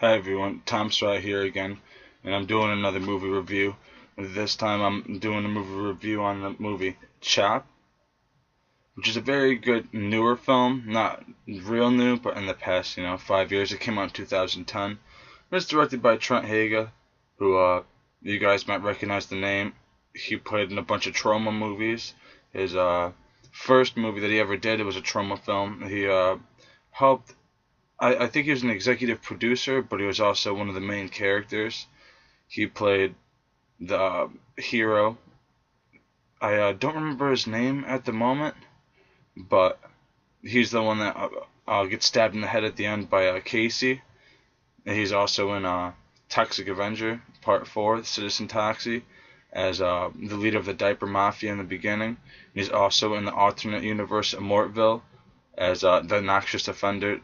Hi everyone, Tom Swire here again, and I'm doing another movie review. This time I'm doing a movie review on the movie Chop, which is a very good newer film, not real new, but in the past, 5 years. It came out in 2010. It's directed by Trent Haaga, who you guys might recognize the name. He played in a bunch of trauma movies. His first movie that he ever did, it was a trauma film. He helped I think he was an executive producer, but he was also one of the main characters. He played the hero. I don't remember his name at the moment, but he's the one that gets stabbed in the head at the end by Casey. And he's also in Toxic Avenger Part 4, Citizen Toxie, as the leader of the Diaper Mafia in the beginning. He's also in the alternate universe of Mortville as the noxious offender,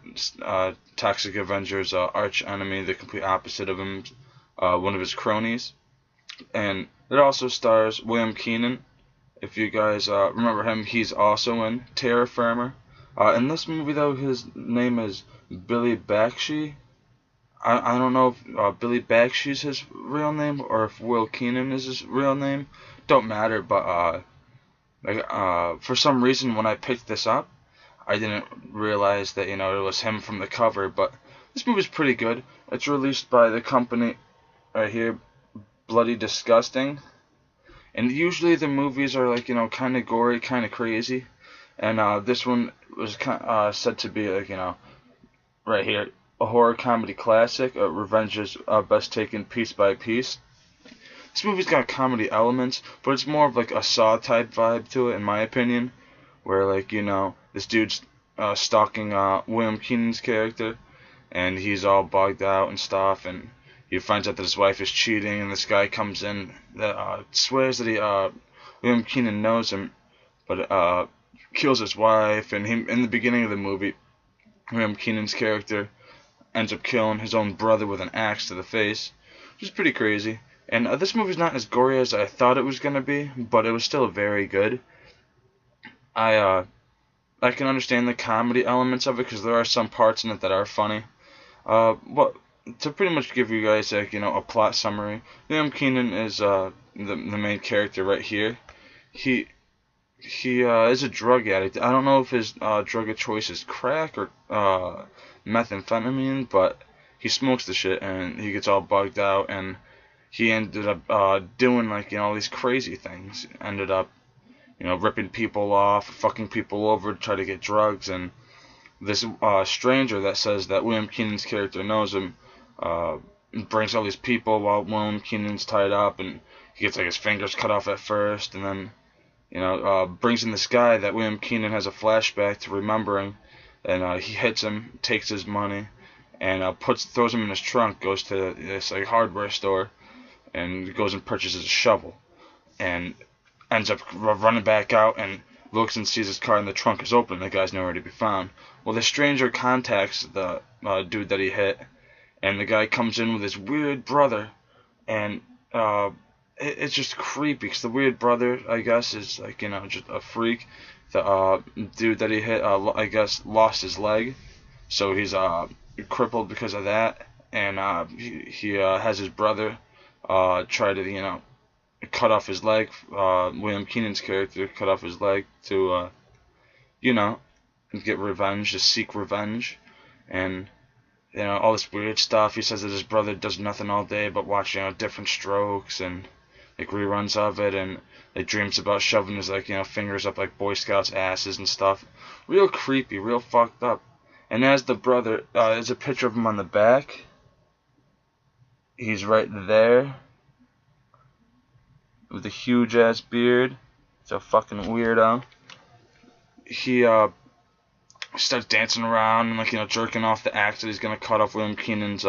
Toxic Avenger's arch enemy, the complete opposite of him, one of his cronies. And it also stars William Keenan. If you guys remember him, he's also in Terra Firma. In this movie, though, his name is Billy Bakshi. I don't know if Billy Bakshi is his real name or if Will Keenan is his real name. Don't matter, but for some reason, when I picked this up, I didn't realize that it was him from the cover. But this movie's pretty good. It's released by the company right here, Bloody Disgusting. And usually the movies are like kind of gory, kind of crazy. And this one was said to be like right here, a horror comedy classic. Revenge is best taken piece by piece. This movie's got comedy elements, but it's more of like a Saw type vibe to it, in my opinion, where like this dude's stalking William Keenan's character, and he's all bugged out and stuff, and he finds out that his wife is cheating, and this guy comes in that swears that William Keenan knows him, but kills his wife, and in the beginning of the movie, William Keenan's character ends up killing his own brother with an axe to the face, which is pretty crazy. And this movie's not as gory as I thought it was gonna be, but it was still very good. I can understand the comedy elements of it because there are some parts in it that are funny. What to pretty much give you guys like a plot summary. Liam Keenan is the main character right here. He he is a drug addict. I don't know if his drug of choice is crack or methamphetamine, but he smokes the shit and he gets all bugged out, and he ended up doing like all these crazy things. Ended up ripping people off, fucking people over to try to get drugs, and this stranger that says that William Keenan's character knows him uh, brings all these people while William Keenan's tied up, and he gets like his fingers cut off at first, and then brings in this guy that William Keenan has a flashback to remembering, and he hits him, takes his money, and throws him in his trunk, goes to this like hardware store, and goes and purchases a shovel, and ends up running back out and looks and sees his car in the trunk is open. The guy's nowhere to be found. Well, the stranger contacts the dude that he hit, and the guy comes in with his weird brother, and it's just creepy because the weird brother, I guess, is like just a freak. The dude that he hit, I guess, lost his leg, so he's crippled because of that, and he has his brother try to cut off his leg. William Keenan's character cut off his leg to you know get revenge, to seek revenge, and all this weird stuff. He says that his brother does nothing all day but watch different strokes and like reruns of it, and like dreams about shoving his like fingers up like Boy Scouts' asses and stuff. Real creepy, real fucked up. And as the brother, there's a picture of him on the back. He's right there with a huge ass beard. It's a fucking weirdo. He starts dancing around and like jerking off the axe that he's gonna cut off William Keenan's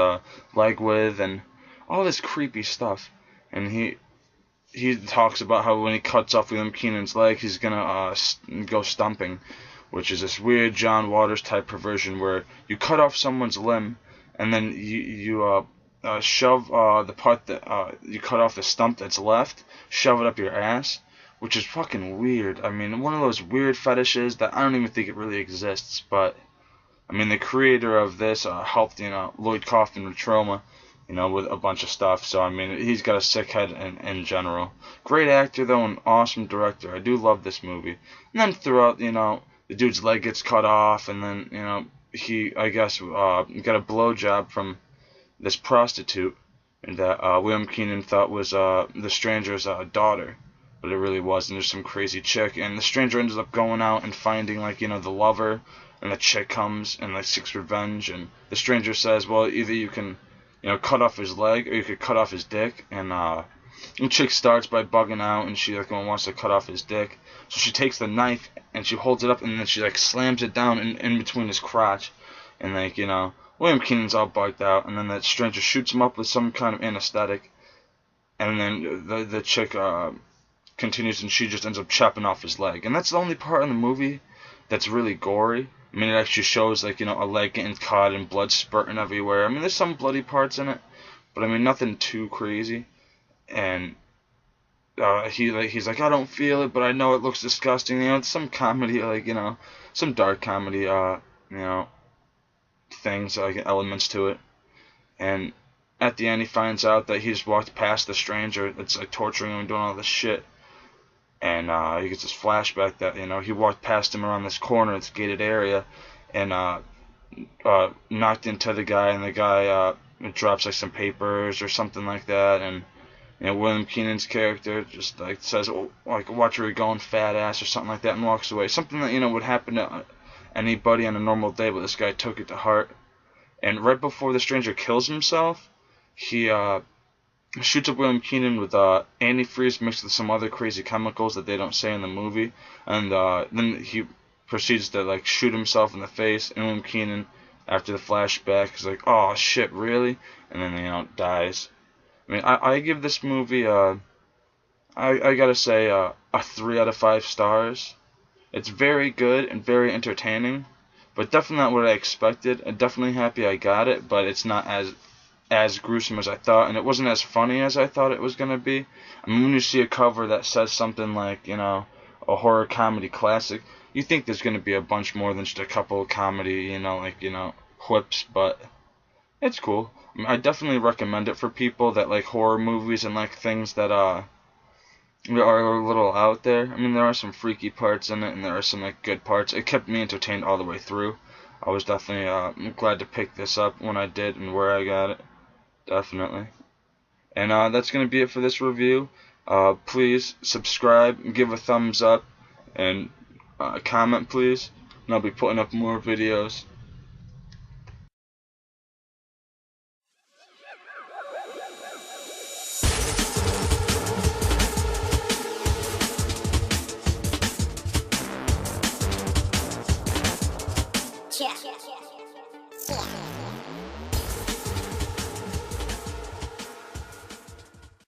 leg with, and all this creepy stuff. And he talks about how when he cuts off William Keenan's leg, he's gonna go stumping, which is this weird John Waters type perversion where you cut off someone's limb and then you shove the part that you cut off, the stump that's left, shove it up your ass, which is fucking weird. I mean, one of those weird fetishes that I don't even think it really exists, but I mean, the creator of this helped, Lloyd Kaufman with Trauma, with a bunch of stuff. So, I mean, he's got a sick head in general. Great actor, though, and awesome director. I do love this movie. And then throughout, the dude's leg gets cut off, and then, he, I guess, got a blowjob from this prostitute that William Keenan thought was the stranger's daughter. But it really wasn't. There's some crazy chick, and the stranger ends up going out and finding, like, the lover, and the chick comes and, like, seeks revenge, and the stranger says, well, either you can, cut off his leg, or you could cut off his dick, and the chick starts by bugging out, and she, like, wants to cut off his dick, so she takes the knife, and she holds it up, and then she, like, slams it down in between his crotch, and, like, William Keenan's all bugged out, and then that stranger shoots him up with some kind of anesthetic, and then the chick, continues, and she just ends up chopping off his leg. And that's the only part in the movie that's really gory. I mean, it actually shows, like, a leg getting cut and blood spurting everywhere. I mean, there's some bloody parts in it, but I mean, nothing too crazy. And he's like, I don't feel it, but I know it looks disgusting. It's some comedy, like, some dark comedy, things, like, elements to it. And at the end, he finds out that he's walked past the stranger that's, like, torturing him and doing all this shit. And he gets this flashback that, he walked past him around this corner, this gated area, and knocked into the guy, and the guy drops, like, some papers or something like that, and, William Keenan's character just, like, says, oh, like, watch where you're going, fat ass, or something like that, and walks away. Something that, would happen to anybody on a normal day, but this guy took it to heart. And right before the stranger kills himself, he shoots up William Keenan with antifreeze mixed with some other crazy chemicals that they don't say in the movie, and then he proceeds to, like, shoot himself in the face, and William Keenan, after the flashback, is like, oh shit, really? And then, dies. I mean, I give this movie, I gotta say, a 3 out of 5 stars. It's very good and very entertaining, but definitely not what I expected. I'm definitely happy I got it, but it's not as gruesome as I thought, and it wasn't as funny as I thought it was going to be. I mean, when you see a cover that says something like, a horror comedy classic, you think there's going to be a bunch more than just a couple of comedy, whips, but it's cool. I mean, I definitely recommend it for people that like horror movies and like things that are a little out there. I mean, there are some freaky parts in it, and there are some, like, good parts. It kept me entertained all the way through. I was definitely glad to pick this up when I did and where I got it. Definitely. And that's going to be it for this review. Please subscribe, give a thumbs up, and comment, please. And I'll be putting up more videos. Yeah.